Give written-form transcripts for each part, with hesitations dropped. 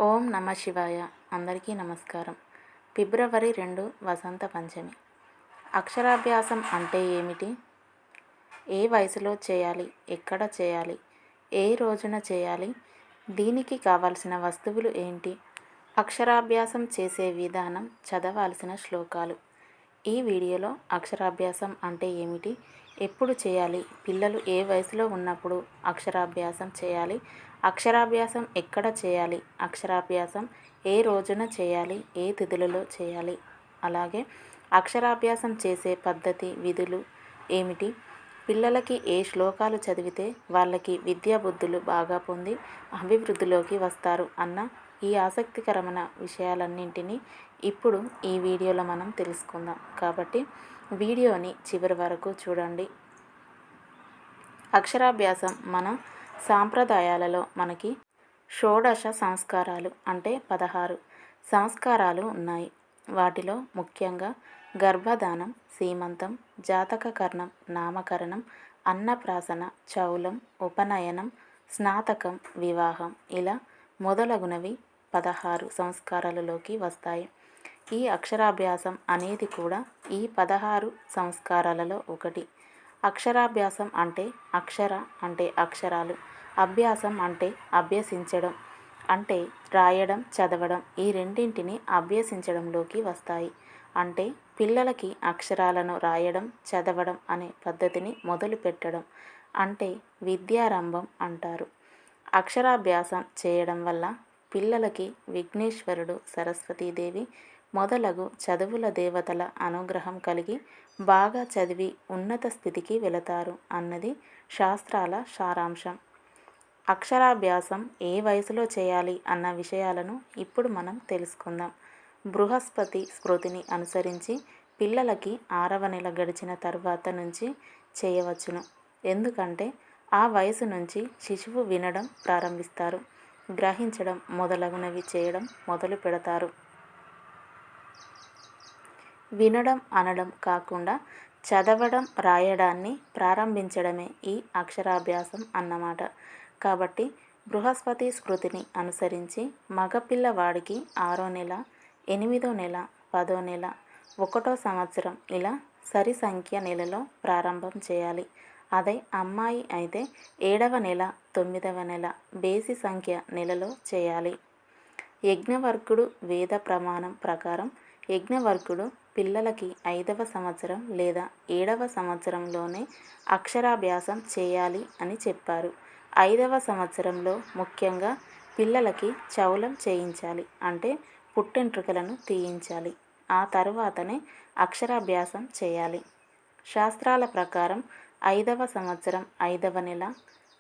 ఓం నమ శివాయ. అందరికీ నమస్కారం. ఫిబ్రవరి 2 వసంత పంచమి. అక్షరాభ్యాసం అంటే ఏమిటి? ఏ వయసులో చేయాలి? ఎక్కడ చేయాలి? ఏ రోజున చేయాలి? దీనికి కావలసిన వస్తువులు ఏంటి? అక్షరాభ్యాసం చేసే విధానం, చదవాల్సిన శ్లోకాలు. ఈ వీడియోలో అక్షరాభ్యాసం అంటే ఏమిటి, ఎప్పుడు చేయాలి, పిల్లలు ఏ వయసులో ఉన్నప్పుడు అక్షరాభ్యాసం చేయాలి, అక్షరాభ్యాసం ఎక్కడ చేయాలి, అక్షరాభ్యాసం ఏ రోజున చేయాలి, ఏ తిథులలో చేయాలి, అలాగే అక్షరాభ్యాసం చేసే పద్ధతి, విధులు ఏమిటి, పిల్లలకి ఏ శ్లోకాలు చదివితే వాళ్ళకి విద్యాబుద్ధులు బాగా పొంది అభివృద్ధిలోకి వస్తారు అన్న ఈ ఆసక్తికరమైన విషయాలన్నింటినీ ఇప్పుడు ఈ వీడియోలో మనం తెలుసుకుందాం. కాబట్టి వీడియోని చివరి వరకు చూడండి. అక్షరాభ్యాసం మన సాంప్రదాయాలలో మనకి షోడశ సంస్కారాలు అంటే 16 సంస్కారాలు ఉన్నాయి. వాటిలో ముఖ్యంగా గర్భధానం, సీమంతం, జాతకకరణం, నామకరణం, అన్నప్రాసన, చౌలం, ఉపనయనం, స్నాతకం, వివాహం ఇలా మొదలగునవి 16 సంస్కారాలలోకి వస్తాయి. ఈ అక్షరాభ్యాసం అనేది కూడా ఈ 16 సంస్కారాలలో ఒకటి. అక్షరాభ్యాసం అంటే అక్షర అంటే అక్షరాలు, అభ్యాసం అంటే అభ్యసించడం అంటే రాయడం, చదవడం ఈ రెండింటిని అభ్యసించడంలోకి వస్తాయి. అంటే పిల్లలకి అక్షరాలను రాయడం, చదవడం అనే పద్ధతిని మొదలు పెట్టడం అంటే విద్యారంభం అంటారు. అక్షరాభ్యాసం చేయడం వల్ల పిల్లలకి విఘ్నేశ్వరుడు, సరస్వతీదేవి మొదలగు చదువుల దేవతల అనుగ్రహం కలిగి బాగా చదివి ఉన్నత స్థితికి వెళతారు అన్నది శాస్త్రాల సారాంశం. అక్షరాభ్యాసం ఏ వయసులో చేయాలి అన్న విషయాలను ఇప్పుడు మనం తెలుసుకుందాం. బృహస్పతి స్మృతిని అనుసరించి పిల్లలకి 6వ నెల గడిచిన తర్వాత నుంచి చేయవచ్చును. ఎందుకంటే ఆ వయసు నుంచి శిశువు వినడం ప్రారంభిస్తారు, గ్రహించడం మొదలగునవి చేయడం మొదలు పెడతారు. వినడం, అనడం కాకుండా చదవడం, రాయడాన్ని ప్రారంభించడమే ఈ అక్షరాభ్యాసం అన్నమాట. కాబట్టి బృహస్పతి స్మృతిని అనుసరించి మగపిల్లవాడికి 6వ నెల, 8వ నెల, 10వ నెల, 1వ సంవత్సరం ఇలా సరి సంఖ్య నెలలో ప్రారంభం చేయాలి. అదే అమ్మాయి అయితే 7వ నెల, 9వ నెల బేసి సంఖ్య నెలలో చేయాలి. యజ్ఞవర్కుడు వేద ప్రమాణం ప్రకారం యజ్ఞవర్కుడు పిల్లలకి 5వ సంవత్సరం లేదా 7వ సంవత్సరంలోనే అక్షరాభ్యాసం చేయాలి అని చెప్పారు. 5వ సంవత్సరంలో ముఖ్యంగా పిల్లలకి చౌలం చేయించాలి, అంటే పుట్టెంట్రుకలను తీయించాలి. ఆ తర్వాతనే అక్షరాభ్యాసం చేయాలి. శాస్త్రాల ప్రకారం 5వ సంవత్సరం 5వ నెల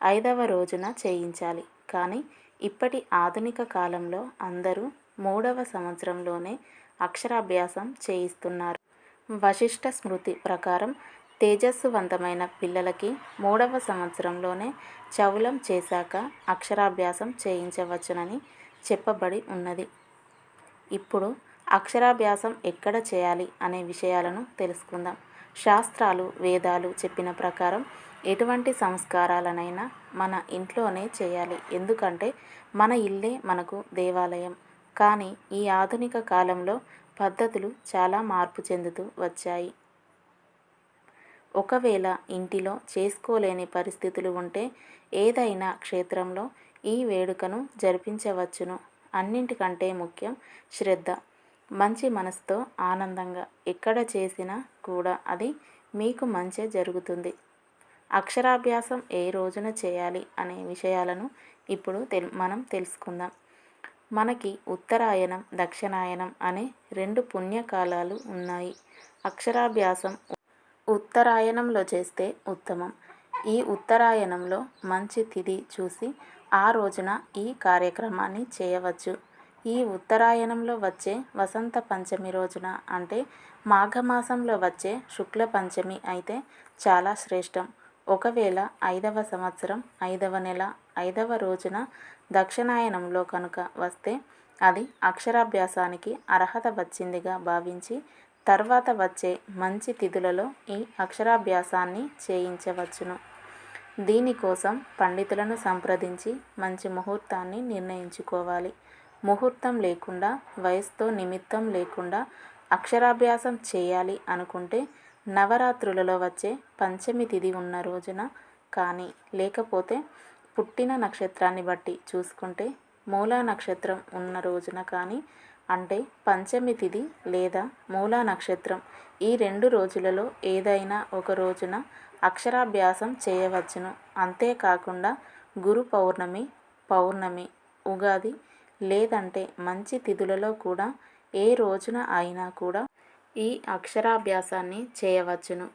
5వ రోజున చేయించాలి. కానీ ఇప్పటి ఆధునిక కాలంలో అందరూ 3వ సంవత్సరంలోనే అక్షరాభ్యాసం చేయిస్తున్నారు. వశిష్ఠ స్మృతి ప్రకారం తేజస్సువంతమైన పిల్లలకి 3వ సంవత్సరంలోనే చౌలం చేశాక అక్షరాభ్యాసం చేయించవచ్చునని చెప్పబడి ఉన్నది. ఇప్పుడు అక్షరాభ్యాసం ఎక్కడ చేయాలి అనే విషయాలను తెలుసుకుందాం. శాస్త్రాలు, వేదాలు చెప్పిన ప్రకారం ఎటువంటి సంస్కారాలనైనా మన ఇంట్లోనే చేయాలి. ఎందుకంటే మన ఇల్లే మనకు దేవాలయం. కానీ ఈ ఆధునిక కాలంలో పద్ధతులు చాలా మార్పు చెందుతూ వచ్చాయి. ఒకవేళ ఇంటిలో చేసుకోలేని పరిస్థితులు ఉంటే ఏదైనా క్షేత్రంలో ఈ వేడుకను జరిపించవచ్చును. అన్నింటికంటే ముఖ్యం శ్రద్ధ. మంచి మనసుతో ఆనందంగా ఎక్కడ చేసినా కూడా అది మీకు మంచే జరుగుతుంది. అక్షరాభ్యాసం ఏ రోజున చేయాలి అనే విషయాలను ఇప్పుడు మనం తెలుసుకుందాం. మనకి ఉత్తరాయణం, దక్షిణాయనం అనే 2 పుణ్యకాలాలు ఉన్నాయి. అక్షరాభ్యాసం ఉత్తరాయణంలో చేస్తే ఉత్తమం. ఈ ఉత్తరాయణంలో మంచి తిథి చూసి ఆ రోజున ఈ కార్యక్రమాన్ని చేయవచ్చు. ఈ ఉత్తరాయణంలో వచ్చే వసంత పంచమి రోజున అంటే మాఘమాసంలో వచ్చే శుక్ల పంచమి అయితే చాలా శ్రేష్టం. ఒకవేళ 5వ సంవత్సరం 5వ నెల 5వ రోజున దక్షిణాయనంలో కనుక వస్తే అది అక్షరాభ్యాసానికి అర్హత వచ్చిందిగా భావించి తర్వాత వచ్చే మంచి తిథులలో ఈ అక్షరాభ్యాసాన్ని చేయించవచ్చును. దీనికోసం పండితులను సంప్రదించి మంచి ముహూర్తాన్ని నిర్ణయించుకోవాలి. ముహూర్తం లేకుండా, వయసుతో నిమిత్తం లేకుండా అక్షరాభ్యాసం చేయాలి అనుకుంటే నవరాత్రులలో వచ్చే పంచమి తిథి ఉన్న రోజున కానీ, లేకపోతే పుట్టిన నక్షత్రాన్ని బట్టి చూసుకుంటే మూలా నక్షత్రం ఉన్న రోజున కానీ, అంటే పంచమి తిథి లేదా మూలా నక్షత్రం ఈ 2 రోజులలో ఏదైనా ఒక రోజున అక్షరాభ్యాసం చేయవచ్చును. అంతేకాకుండా గురు పౌర్ణమి, పౌర్ణమి, ఉగాది లేదంటే మంచి తిథులలో కూడా ఏ రోజున అయినా కూడా ఈ అక్షరాభ్యాసాన్ని చేయవచ్చును.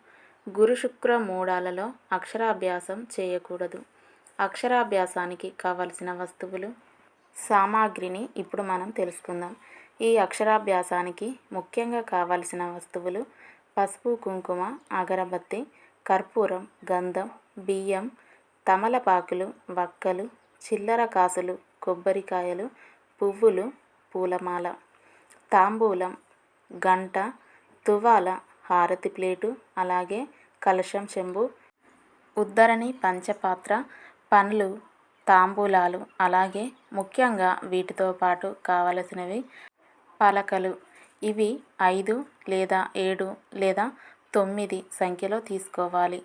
గురు శుక్ర మూడాలలో అక్షరాభ్యాసం చేయకూడదు. అక్షరాభ్యాసానికి కావలసిన వస్తువులు, సామాగ్రిని ఇప్పుడు మనం తెలుసుకుందాం. ఈ అక్షరాభ్యాసానికి ముఖ్యంగా కావలసిన వస్తువులు పసుపు, కుంకుమ, అగరబత్తి, కర్పూరం, గంధం, బియ్యం, తమలపాకులు, వక్కలు, చిల్లర కాసులు, కొబ్బరికాయలు, పువ్వులు, పూలమాల, తాంబూలం, గంట, తువాల, హారతి ప్లేటు, అలాగే కలశం, చెంబు, ఉద్ధరణి, పంచపాత్ర, పండ్లు, తాంబూలాలు, అలాగే ముఖ్యంగా వీటితో పాటు కావలసినవి పలకలు. ఇవి 5 లేదా 7 లేదా 9 సంఖ్యలో తీసుకోవాలి.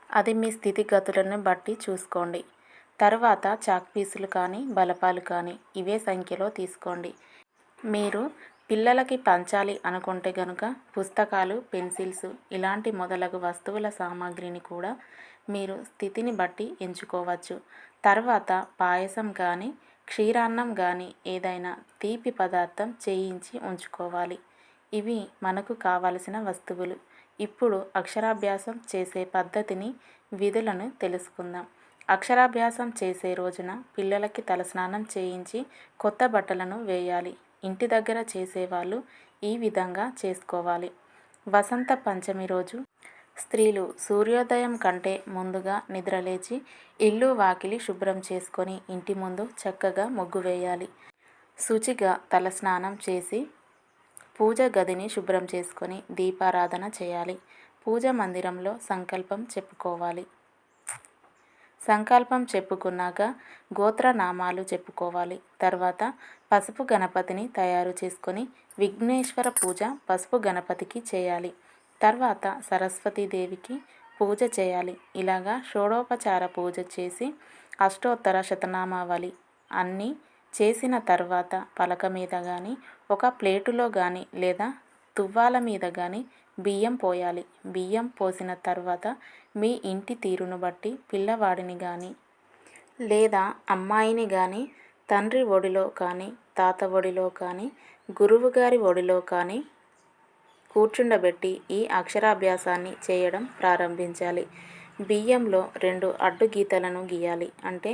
అది మీ స్థితిగతులను బట్టి చూసుకోండి. తర్వాత చాక్ పీసులు కానీ, బలపాలు కానీ ఇవే సంఖ్యలో తీసుకోండి. మీరు పిల్లలకి పంచాలి అనుకుంటే గనుక పుస్తకాలు, పెన్సిల్స్ ఇలాంటి మొదలగు వస్తువుల సామాగ్రిని కూడా మీరు స్థితిని బట్టి ఎంచుకోవచ్చు. తర్వాత పాయసం కానీ, క్షీరాన్నం కానీ ఏదైనా తీపి పదార్థం చేయించి ఉంచుకోవాలి. ఇవి మనకు కావలసిన వస్తువులు. ఇప్పుడు అక్షరాభ్యాసం చేసే పద్ధతిని, విధులను తెలుసుకుందాం. అక్షరాభ్యాసం చేసే రోజున పిల్లలకి తలస్నానం చేయించి కొత్త బట్టలను వేయాలి. ఇంటి దగ్గర చేసేవాళ్ళు ఈ విధంగా చేసుకోవాలి. వసంత పంచమి రోజు స్త్రీలు సూర్యోదయం కంటే ముందుగా నిద్రలేచి ఇల్లు వాకిలి శుభ్రం చేసుకొని ఇంటి ముందు చక్కగా ముగ్గు వేయాలి. శుచిగా తలస్నానం చేసి పూజ గదిని శుభ్రం చేసుకొని దీపారాధన చేయాలి. పూజ మందిరంలో సంకల్పం చెప్పుకోవాలి. సంకల్పం చెప్పుకున్నాక గోత్రనామాలు చెప్పుకోవాలి. తర్వాత పసుపు గణపతిని తయారు చేసుకొని విఘ్నేశ్వర పూజ పసుపు గణపతికి చేయాలి. తర్వాత సరస్వతీదేవికి పూజ చేయాలి. ఇలాగా షోడోపచార పూజ చేసి అష్టోత్తర శతనామావళి అన్నీ చేసిన తర్వాత పలక మీద కానీ, ఒక ప్లేటులో కానీ లేదా తువ్వాల మీద కానీ బియ్యం పోయాలి. బియ్యం పోసిన తర్వాత మీ ఇంటి తీరును బట్టి పిల్లవాడిని కానీ లేదా అమ్మాయిని కానీ తండ్రి ఒడిలో కానీ, తాత ఒడిలో కానీ, గురువుగారి ఒడిలో కానీ కూర్చుండబెట్టి ఈ అక్షరాభ్యాసాన్ని చేయడం ప్రారంభించాలి. బియ్యంలో 2 అడ్డు గీతలను గీయాలి. అంటే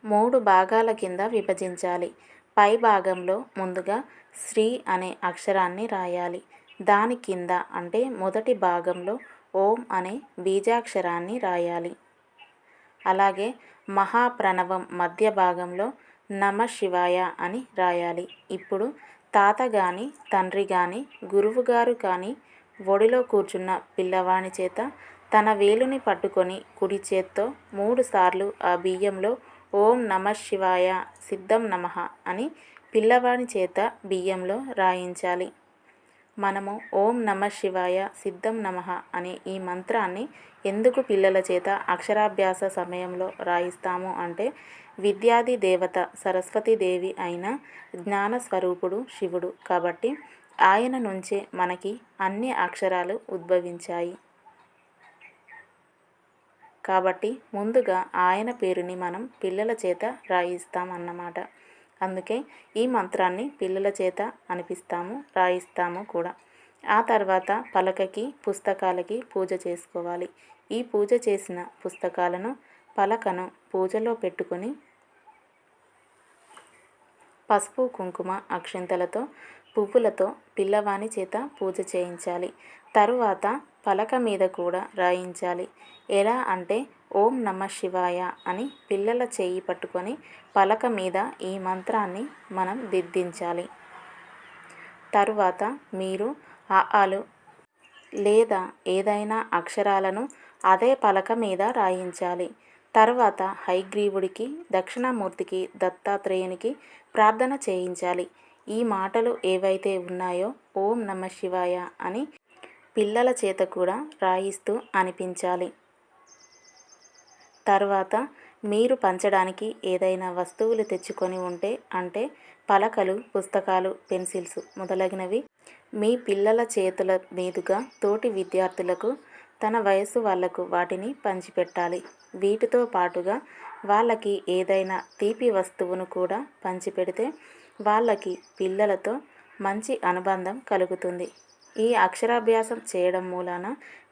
3 భాగాల కింద విభజించాలి. పై భాగంలో ముందుగా శ్రీ అనే అక్షరాన్ని రాయాలి. దాని కింద అంటే మొదటి భాగంలో ఓం అనే బీజాక్షరాన్ని రాయాలి. అలాగే మహాప్రణవం మధ్య భాగంలో నమ శివాయ అని రాయాలి. ఇప్పుడు తాత కానీ, తండ్రి కానీ, గురువుగారు కానీ ఒడిలో కూర్చున్న పిల్లవాని చేత తన వేలుని పట్టుకొని కుడి చేత్తో 3 సార్లు ఆ బియ్యంలో ఓం నమ శివాయ సిద్ధం నమః అని పిల్లవాని చేత బియ్యంలో రాయించాలి. మనము ఓం నమ శివాయ సిద్ధం నమః అనే ఈ మంత్రాన్ని ఎందుకు పిల్లల చేత అక్షరాభ్యాస సమయంలో రాయిస్తాము అంటే, విద్యాది దేవత సరస్వతీదేవి అయిన జ్ఞానస్వరూపుడు శివుడు కాబట్టి ఆయన నుంచే మనకి అన్ని అక్షరాలు ఉద్భవించాయి. కాబట్టి ముందుగా ఆయన పేరుని మనం పిల్లల చేత రాయిస్తాం అన్నమాట. అందుకే ఈ మంత్రాన్ని పిల్లల చేత అనిపిస్తాము, రాయిస్తాము కూడా. ఆ తర్వాత పలకకి, పుస్తకాలకి పూజ చేసుకోవాలి. ఈ పూజ చేసిన పుస్తకాలను, పలకను పూజలో పెట్టుకొని పసుపు, కుంకుమ, అక్షింతలతో, పువ్వులతో పిల్లవాని చేత పూజ చేయించాలి. తరువాత పలక మీద కూడా రాయించాలి. ఎలా అంటే ఓం నమ శివాయ అని పిల్లల చేయి పట్టుకొని పలక మీద ఈ మంత్రాన్ని మనం దిద్దించాలి. తరువాత మీరు ఆలు లేదా ఏదైనా అక్షరాలను అదే పలక మీద రాయించాలి. తర్వాత హయగ్రీవుడికి, దక్షిణామూర్తికి, దత్తాత్రేయునికి ప్రార్థన చేయించాలి. ఈ మాటలు ఏవైతే ఉన్నాయో ఓం నమ శివాయ అని పిల్లల చేత కూడా రాయిస్తూ అనిపించాలి. తర్వాత మీరు పంచడానికి ఏదైనా వస్తువులు తెచ్చుకొని ఉంటే, అంటే పలకలు, పుస్తకాలు, పెన్సిల్స్ మొదలగునవి మీ పిల్లల చేతుల మీదుగా తోటి విద్యార్థులకు, తన వయసు వాళ్లకు వాటిని పంచిపెట్టాలి. వీటితో పాటుగా వాళ్ళకి ఏదైనా తీపి వస్తువును కూడా పంచిపెడితే వాళ్ళకి పిల్లలతో మంచి అనుబంధం కలుగుతుంది. ఈ అక్షరాభ్యాసం చేయడం మూలాన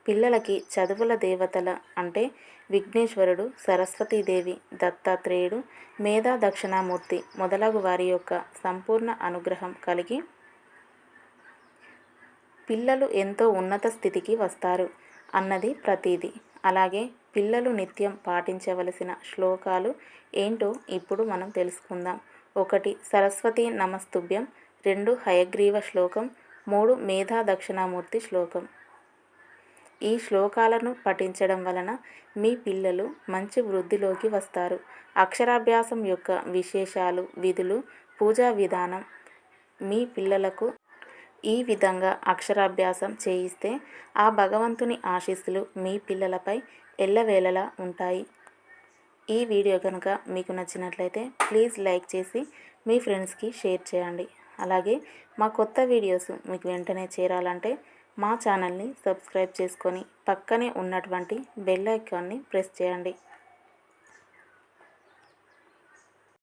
పిల్లలకి చదువుల దేవతల అంటే విఘ్నేశ్వరుడు, సరస్వతీదేవి, దత్తాత్రేయుడు, మేధా దక్షిణామూర్తి మొదలగు వారి యొక్క సంపూర్ణ అనుగ్రహం కలిగి పిల్లలు ఎంతో ఉన్నత స్థితికి వస్తారు అన్నది ప్రతీది. అలాగే పిల్లలు నిత్యం పాటించవలసిన శ్లోకాలు ఏంటో ఇప్పుడు మనం తెలుసుకుందాం. 1 సరస్వతీ నమస్తుభ్యం, 2 హయగ్రీవ శ్లోకం, 3 మేధా దక్షిణామూర్తి శ్లోకం. ఈ శ్లోకాలను పఠించడం వలన మీ పిల్లలు మంచి వృద్ధిలోకి వస్తారు. అక్షరాభ్యాసం యొక్క విశేషాలు, విధులు, పూజా విధానం మీ పిల్లలకు ఈ విధంగా అక్షరాభ్యాసం చేయిస్తే ఆ భగవంతుని ఆశీస్సులు మీ పిల్లలపై ఎల్లవేళలా ఉంటాయి. ఈ వీడియో కనుక మీకు నచ్చినట్లయితే ప్లీజ్ లైక్ చేసి మీ ఫ్రెండ్స్కి షేర్ చేయండి. అలాగే మా కొత్త వీడియోస్ మీకు వెంటనే చేరాలంటే మా ఛానల్ని సబ్స్క్రైబ్ చేసుకొని పక్కనే ఉన్నటువంటి బెల్ ఐకాన్ని ప్రెస్ చేయండి.